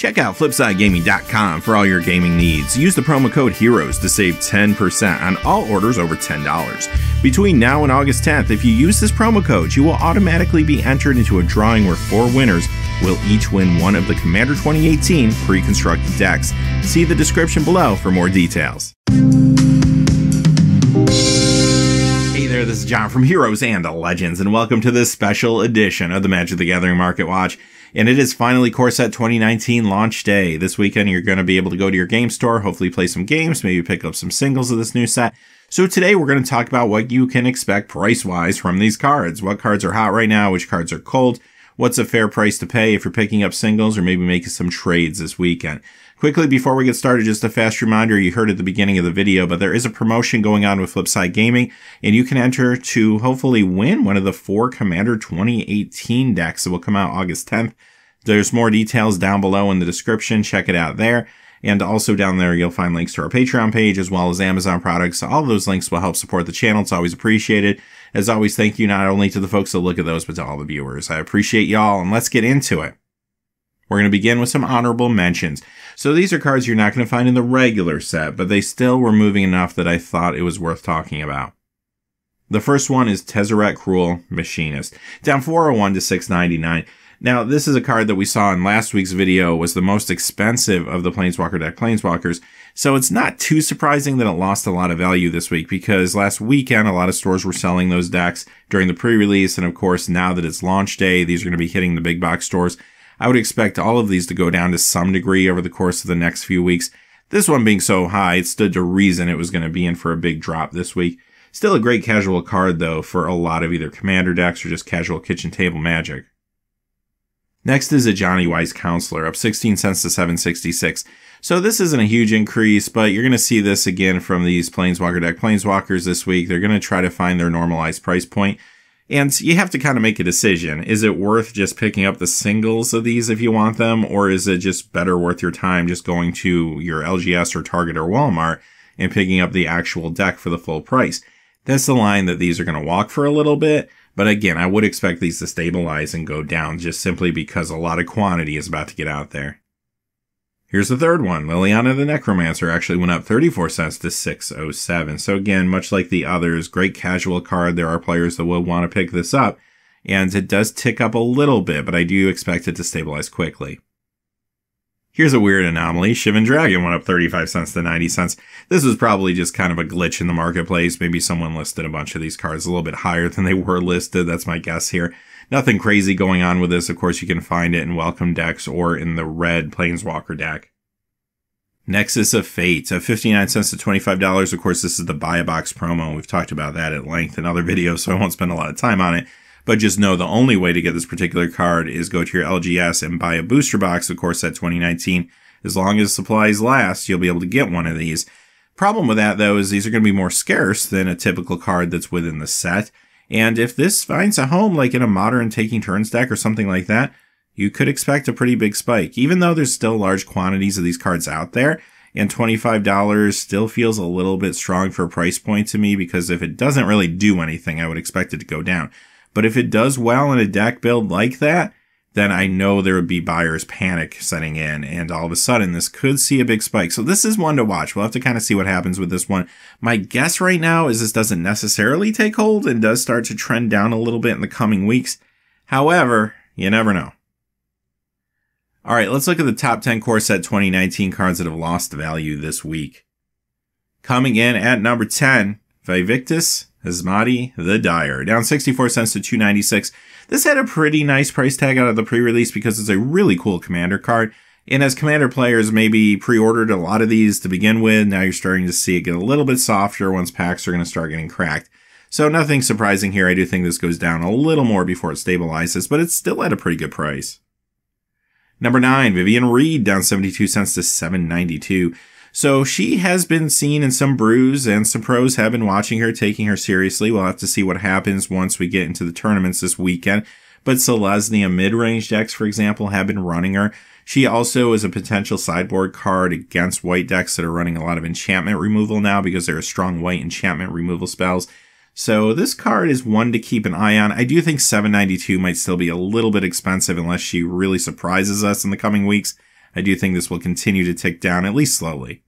Check out FlipsideGaming.com for all your gaming needs. Use the promo code HEROES to save 10% on all orders over $10. Between now and August 10th, if you use this promo code, you will automatically be entered into a drawing where 4 winners will each win one of the Commander 2018 pre-constructed decks. See the description below for more details. Hey there, this is John from Heroes and Legends, and welcome to this special edition of the Magic the Gathering Market Watch. And it is finally Core Set 2019 launch day. This weekend, you're going to be able to go to your game store, hopefully play some games, maybe pick up some singles of this new set. So today, we're going to talk about what you can expect price-wise from these cards. What cards are hot right now, which cards are cold, what's a fair price to pay if you're picking up singles or maybe making some trades this weekend. Quickly, before we get started, just a fast reminder, you heard at the beginning of the video, but there is a promotion going on with Flipside Gaming, and you can enter to hopefully win one of the 4 Commander 2018 decks that will come out August 10th. There's more details down below in the description. Check it out there. And also down there, you'll find links to our Patreon page as well as Amazon products. All of those links will help support the channel. It's always appreciated. As always, thank you not only to the folks that look at those, but to all the viewers. I appreciate y'all, and let's get into it. We're going to begin with some honorable mentions. So these are cards you're not going to find in the regular set, but they still were moving enough that I thought it was worth talking about. The first one is Tezzeret Cruel Machinist, down 401 to $6.99. Now, this is a card that we saw in last week's video was the most expensive of the Planeswalker deck Planeswalkers, so it's not too surprising that it lost a lot of value this week because last weekend a lot of stores were selling those decks during the pre-release, and of course now that it's launch day, these are going to be hitting the big box stores. I would expect all of these to go down to some degree over the course of the next few weeks. This one being so high, it stood to reason it was going to be in for a big drop this week. Still a great casual card though for a lot of either commander decks or just casual kitchen table magic. Next is a Johnny Wise Counselor, up 16 cents to $7.66. So this isn't a huge increase, but you're going to see this again from these Planeswalker deck Planeswalkers this week. They're going to try to find their normalized price point. And you have to kind of make a decision. Is it worth just picking up the singles of these if you want them? Or is it just better worth your time just going to your LGS or Target or Walmart and picking up the actual deck for the full price? That's the line that these are going to walk for a little bit. But again, I would expect these to stabilize and go down just simply because a lot of quantity is about to get out there. Here's the third one. Liliana the Necromancer actually went up 34 cents to $6.07. So again, much like the others, great casual card. There are players that will want to pick this up. And it does tick up a little bit, but I do expect it to stabilize quickly. Here's a weird anomaly. Shivan Dragon went up 35 cents to 90 cents. This was probably just kind of a glitch in the marketplace. Maybe someone listed a bunch of these cards a little bit higher than they were listed. That's my guess here. Nothing crazy going on with this. Of course, you can find it in Welcome decks or in the red Planeswalker deck. Nexus of Fate, 59 cents to $25. Of course, this is the buy a box promo. We've talked about that at length in other videos, so I won't spend a lot of time on it. But just know the only way to get this particular card is go to your LGS and buy a booster box, of course, at 2019. As long as supplies last, you'll be able to get one of these. Problem with that, though, is these are going to be more scarce than a typical card that's within the set. And if this finds a home, like in a modern Taking Turns deck or something like that, you could expect a pretty big spike. Even though there's still large quantities of these cards out there, and $25 still feels a little bit strong for a price point to me, because if it doesn't really do anything, I would expect it to go down. But if it does well in a deck build like that, then I know there would be buyers panic setting in, and all of a sudden this could see a big spike. So this is one to watch. We'll have to kind of see what happens with this one. My guess right now is this doesn't necessarily take hold and does start to trend down a little bit in the coming weeks. However, you never know. All right, let's look at the top 10 Core Set 2019 cards that have lost value this week. Coming in at number 10, Vivictus Asmadi the Dyer, down 64 cents to $2.96. This had a pretty nice price tag out of the pre-release because it's a really cool commander card. And as commander players maybe pre-ordered a lot of these to begin with, now you're starting to see it get a little bit softer once packs are going to start getting cracked. So nothing surprising here. I do think this goes down a little more before it stabilizes, but it's still at a pretty good price. Number 9, Vivian Reed, down 72 cents to $7.92. So she has been seen in some brews, and some pros have been watching her, taking her seriously. We'll have to see what happens once we get into the tournaments this weekend. But Selesnya mid-range decks, for example, have been running her. She also is a potential sideboard card against white decks that are running a lot of enchantment removal now because there are strong white enchantment removal spells. So this card is one to keep an eye on. I do think $7.92 might still be a little bit expensive unless she really surprises us in the coming weeks. I do think this will continue to tick down, at least slowly.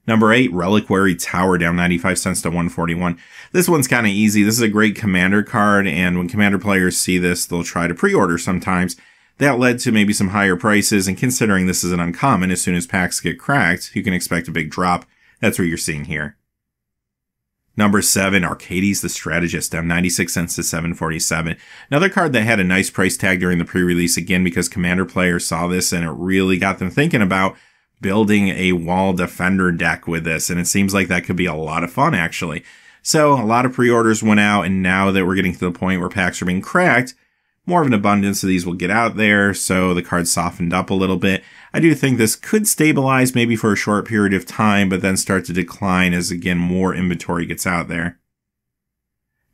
Number 8, Reliquary Tower, down 95 cents to 141. This one's kind of easy. This is a great Commander card, and when Commander players see this, they'll try to pre-order sometimes. That led to maybe some higher prices, and considering this is an uncommon, as soon as packs get cracked, you can expect a big drop. That's what you're seeing here. Number 7, Arcades the Strategist, down 96 cents to 747. Another card that had a nice price tag during the pre-release, again, because Commander players saw this, and it really got them thinking about building a wall defender deck with this, and it seems like that could be a lot of fun, actually. So a lot of pre-orders went out, and now that we're getting to the point where packs are being cracked, more of an abundance of these will get out there, so the card softened up a little bit. I do think this could stabilize maybe for a short period of time, but then start to decline as, again, more inventory gets out there.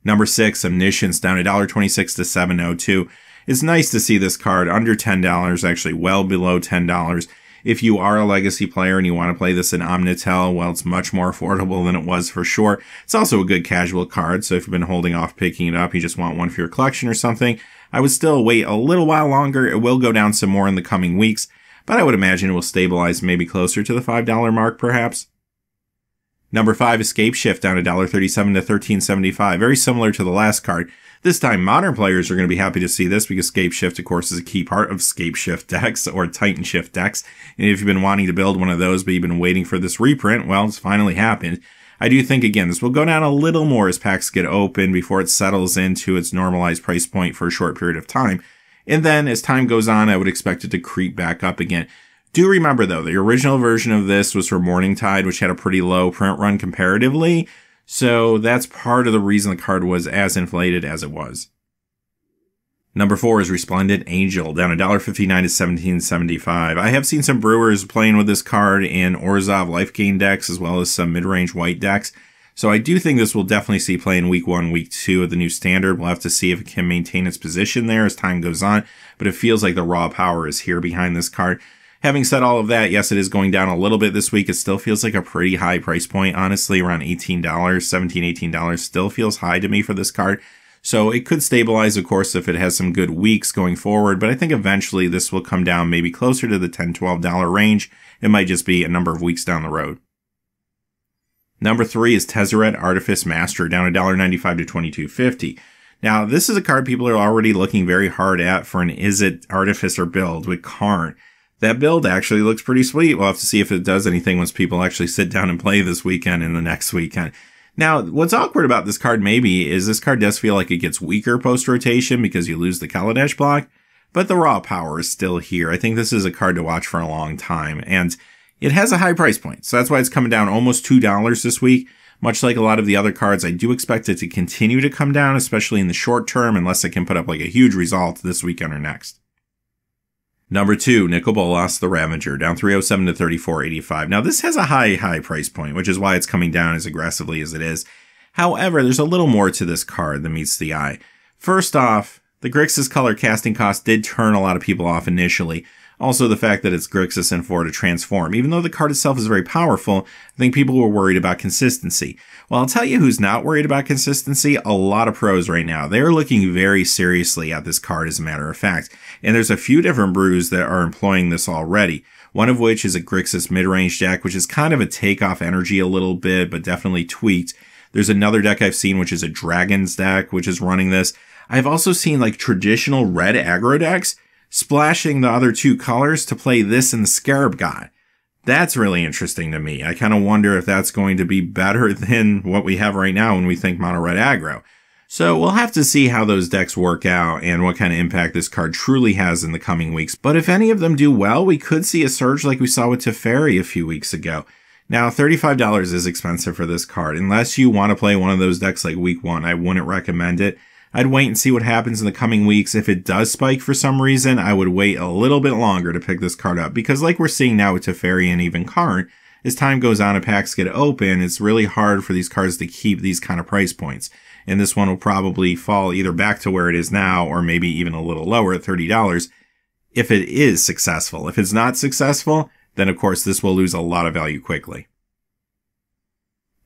Number 6, Omniscience, down $1.26 to $7.02. It's nice to see this card under $10, actually well below $10. If you are a Legacy player and you want to play this in Omnitel, well, it's much more affordable than it was for sure. It's also a good casual card, so if you've been holding off picking it up, you just want one for your collection or something, I would still wait a little while longer. It will go down some more in the coming weeks, but I would imagine it will stabilize maybe closer to the $5 mark, perhaps. Number 5, Escape Shift, down $1.37 to $13.75. Very similar to the last card. This time, Modern players are going to be happy to see this because Escape Shift, of course, is a key part of Escape Shift decks or Titan Shift decks. And if you've been wanting to build one of those, but you've been waiting for this reprint, well, it's finally happened. I do think, again, this will go down a little more as packs get open before it settles into its normalized price point for a short period of time. And then, as time goes on, I would expect it to creep back up again. Do remember, though, the original version of this was for Morningtide, which had a pretty low print run comparatively. So that's part of the reason the card was as inflated as it was. Number 4 is Resplendent Angel, down $1.59 to $17.75. I have seen some brewers playing with this card in Orzhov Life Gain decks, as well as some mid-range white decks. So I do think this will definitely see play in Week 1, Week 2 of the new standard. We'll have to see if it can maintain its position there as time goes on, but it feels like the raw power is here behind this card. Having said all of that, yes, it is going down a little bit this week. It still feels like a pretty high price point, honestly, around $18, $17, $18 still feels high to me for this card. So it could stabilize, of course, if it has some good weeks going forward, but I think eventually this will come down maybe closer to the $10, $12 range. It might just be a number of weeks down the road. Number 3 is Tezzeret Artifice Master, down $1.95 to $22.50. Now, this is a card people are already looking very hard at for an Izzet Artificer build with Karn. That build actually looks pretty sweet. We'll have to see if it does anything once people actually sit down and play this weekend and the next weekend. Now, what's awkward about this card maybe is this card does feel like it gets weaker post-rotation because you lose the Kaladesh block, but the raw power is still here. I think this is a card to watch for a long time, and it has a high price point, so that's why it's coming down almost $2 this week. Much like a lot of the other cards, I do expect it to continue to come down, especially in the short term, unless it can put up like a huge result this weekend or next. Number 2, Nicol Bolas the Ravager, down $3.07 to $34.85. Now, this has a high price point, which is why it's coming down as aggressively as it is. However, there's a little more to this card than meets the eye. First off, the Grixis color casting cost did turn a lot of people off initially. Also, the fact that it's Grixis and 4 to transform. Even though the card itself is very powerful, I think people were worried about consistency. Well, I'll tell you who's not worried about consistency. A lot of pros right now. They're looking very seriously at this card, as a matter of fact. And there's a few different brews that are employing this already. One of which is a Grixis mid-range deck, which is kind of a take-off energy a little bit, but definitely tweaked. There's another deck I've seen, which is a Dragons deck, which is running this. I've also seen like traditional red aggro decks splashing the other two colors to play this and the Scarab God. That's really interesting to me. I kind of wonder if that's going to be better than what we have right now when we think mono red aggro. So we'll have to see how those decks work out and what kind of impact this card truly has in the coming weeks. But if any of them do well, we could see a surge like we saw with Teferi a few weeks ago. Now, $35 is expensive for this card. Unless you want to play one of those decks like week 1, I wouldn't recommend it. I'd wait and see what happens in the coming weeks. If it does spike for some reason, I would wait a little bit longer to pick this card up. Because like we're seeing now with Teferi and even Karn, as time goes on and packs get open, it's really hard for these cards to keep these kind of price points. And this one will probably fall either back to where it is now or maybe even a little lower at $30 if it is successful. If it's not successful, then of course this will lose a lot of value quickly.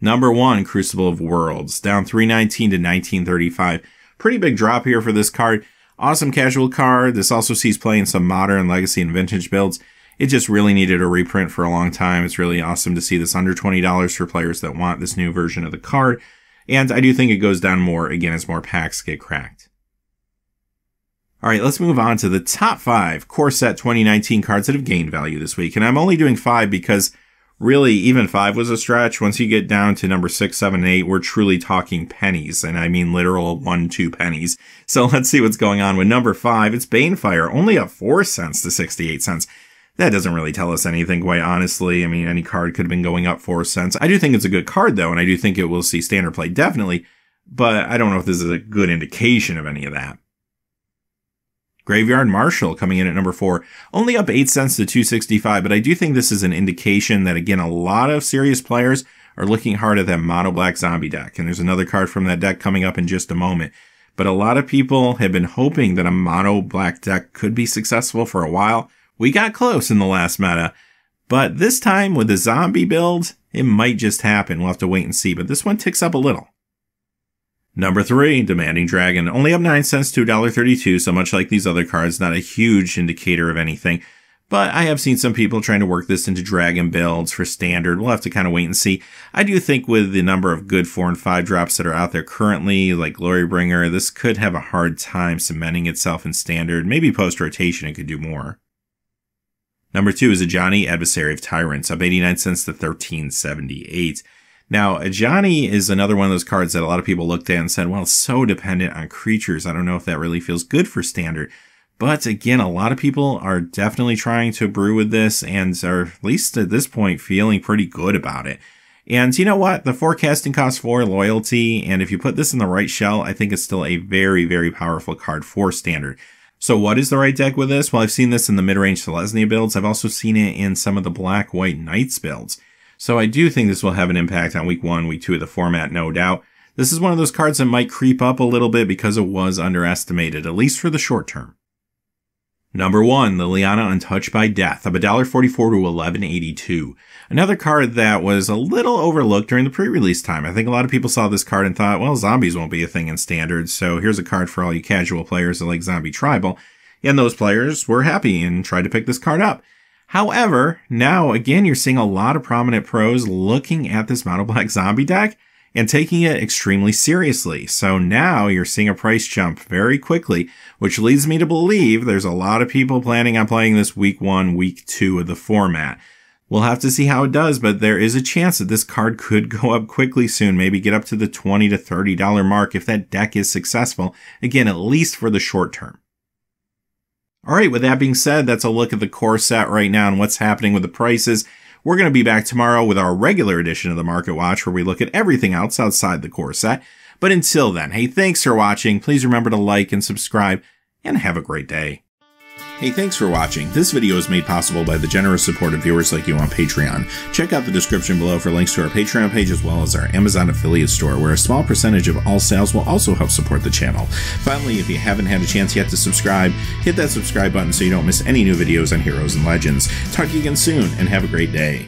Number 1, Crucible of Worlds, down $3.19 to $19.35. Pretty big drop here for this card. Awesome casual card. This also sees play in some modern, legacy, and vintage builds. It just really needed a reprint for a long time. It's really awesome to see this under $20 for players that want this new version of the card. And I do think it goes down more, again, as more packs get cracked. Alright, let's move on to the top 5 core set 2019 cards that have gained value this week. And I'm only doing 5 because really, even 5 was a stretch. Once you get down to number 6, 7, and 8, we're truly talking pennies. And I mean literal 1-2 pennies. So let's see what's going on with number 5. It's Banefire, only up 4 cents to 68 cents. That doesn't really tell us anything, quite honestly. I mean, any card could have been going up 4 cents. I do think it's a good card, though, and I do think it will see standard play, definitely. But I don't know if this is a good indication of any of that. Graveyard Marshal coming in at number 4, only up 8 cents to 265, but I do think this is an indication that, again, a lot of serious players are looking hard at that mono black zombie deck. And there's another card from that deck coming up in just a moment. But a lot of people have been hoping that a mono black deck could be successful for a while. We got close in the last meta, but this time with the zombie build, it might just happen. We'll have to wait and see, but this one ticks up a little. Number 3, Demanding Dragon, only up 9 cents to $1.32, so much like these other cards, not a huge indicator of anything. But I have seen some people trying to work this into Dragon builds for standard. We'll have to kind of wait and see. I do think with the number of good 4 and 5 drops that are out there currently, like Glorybringer, this could have a hard time cementing itself in standard. Maybe post-rotation it could do more. Number 2 is Ajani, Adversary of Tyrants, up 89 cents to $13.78. Now, Ajani is another one of those cards that a lot of people looked at and said, well, it's so dependent on creatures. I don't know if that really feels good for standard. But again, a lot of people are definitely trying to brew with this and are, at least at this point, feeling pretty good about it. And you know what? The forecasting costs 4 loyalty, and if you put this in the right shell, I think it's still a very, very powerful card for standard. So what is the right deck with this? Well, I've seen this in the mid-range Selesnya builds. I've also seen it in some of the Black-White Knights builds. So I do think this will have an impact on week 1, week 2 of the format, no doubt. This is one of those cards that might creep up a little bit because it was underestimated, at least for the short term. Number 1, Liliana Untouched by Death, up $1.44 to $11.82. Another card that was a little overlooked during the pre-release time. I think a lot of people saw this card and thought, well, zombies won't be a thing in standard, so here's a card for all you casual players that like Zombie Tribal. And those players were happy and tried to pick this card up. However, now, again, you're seeing a lot of prominent pros looking at this mono black zombie deck and taking it extremely seriously. So now you're seeing a price jump very quickly, which leads me to believe there's a lot of people planning on playing this week 1, week 2 of the format. We'll have to see how it does, but there is a chance that this card could go up quickly soon, maybe get up to the $20 to $30 mark if that deck is successful. Again, at least for the short term. Alright, with that being said, that's a look at the core set right now and what's happening with the prices. We're going to be back tomorrow with our regular edition of the Market Watch, where we look at everything else outside the core set. But until then, hey, thanks for watching. Please remember to like and subscribe, and have a great day. Hey, thanks for watching. This video is made possible by the generous support of viewers like you on Patreon. Check out the description below for links to our Patreon page as well as our Amazon affiliate store, where a small percentage of all sales will also help support the channel. Finally, if you haven't had a chance yet to subscribe, hit that subscribe button so you don't miss any new videos on Heroes and Legends. Talk to you again soon, and have a great day.